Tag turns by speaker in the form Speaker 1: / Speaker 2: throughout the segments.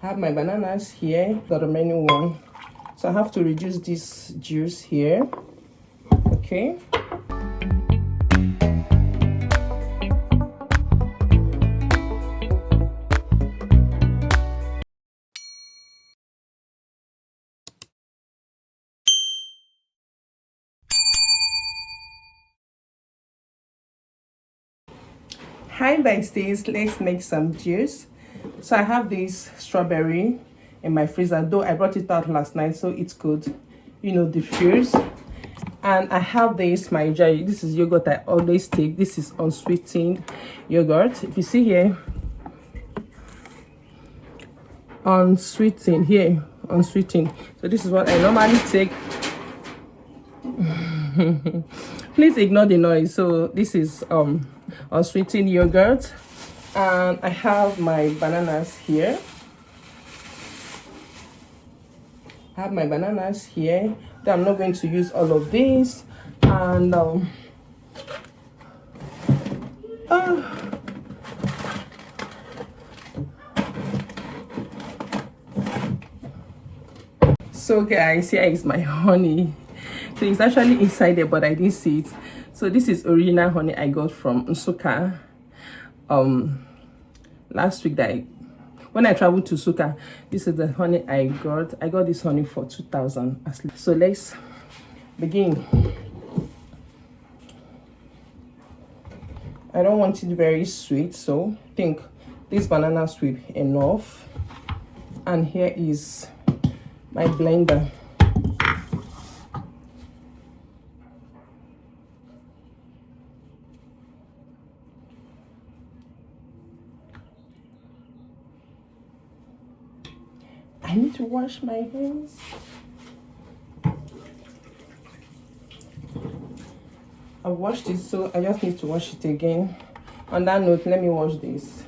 Speaker 1: I have my bananas here, the remaining one. So I have to reduce this juice here. Okay. Hi besties, let's make some juice. So I have this strawberry in my freezer, though I brought it out last night so it could, diffuse. And I have this, my jar. This is yogurt I always take. This is unsweetened yogurt. If you see here, unsweetened here, unsweetened. So this is what I normally take. Please ignore the noise. So this is unsweetened yogurt, and I have my bananas here. I'm not going to use all of these. And so guys, here is my honey. So it's actually inside there, but I didn't see it. So this is original honey I got from Nsukka last week. When I traveled to Nsukka, this is the honey I got. I got this honey for 2,000. So let's begin. I don't want it very sweet, so I think this banana sweet enough. And here is my blender. I need to wash my hands. I washed it, so I just need to wash it again. On that note, let me wash this.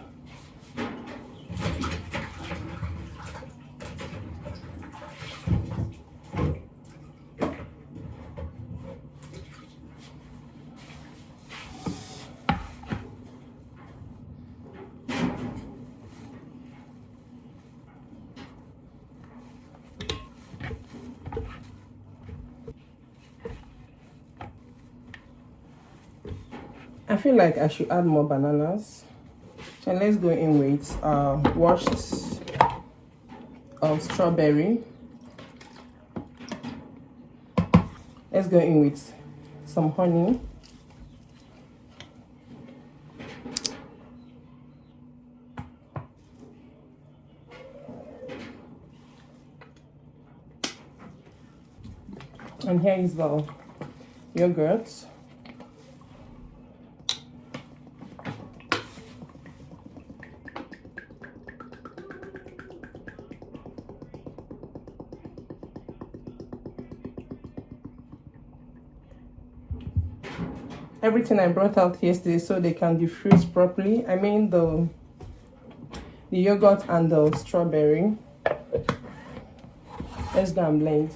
Speaker 1: I feel like I should add more bananas. So let's go in with washed strawberry. Let's go in with some honey. And here is the yogurt. Everything I brought out yesterday so they can diffuse properly. I mean the yogurt and the strawberry. Let's go and blend.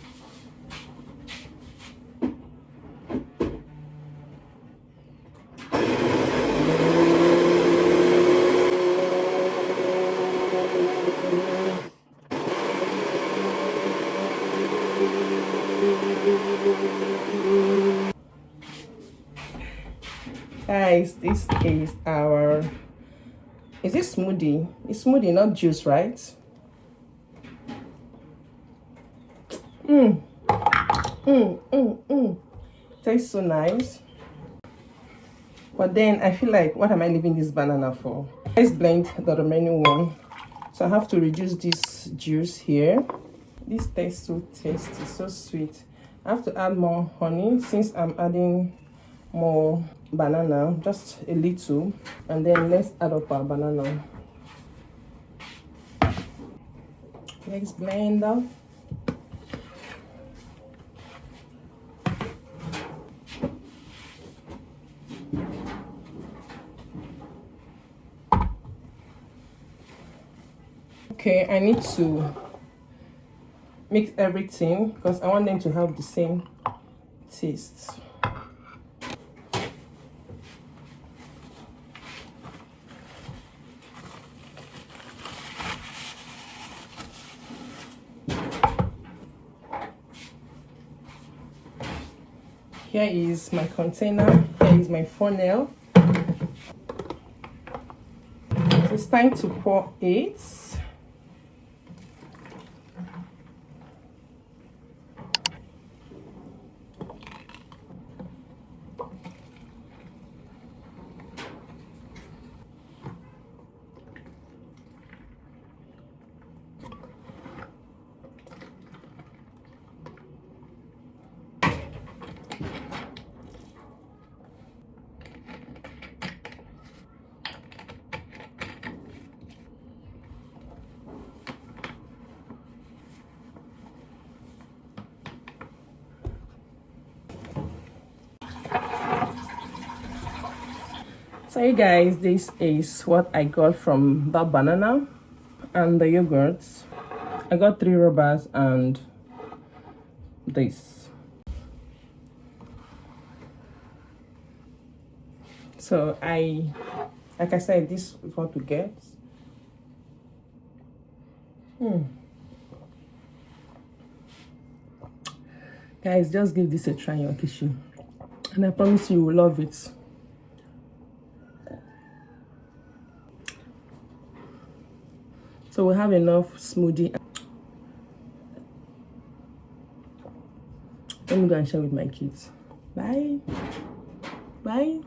Speaker 1: Guys, this is our, is it smoothie? It's smoothie, not juice, right? Tastes so nice. But then I feel like, what am I leaving this banana for? Let's blend the remaining one. So I have to reduce this juice here. This tastes so tasty, so sweet. I have to add more honey since I'm adding more banana, just a little. And then let's add up our banana. Let's blend up. Okay, I need to mix everything because I want them to have the same taste. Here is my container. Here is my funnel. It's time to pour it. So you guys, this is what I got from that banana and the yogurts. I got 3 rubbers and this. So like I said, this is what we get. Guys, just give this a try in your kitchen and I promise you will love it. So we have enough smoothie. Let me go and share with my kids. Bye. Bye.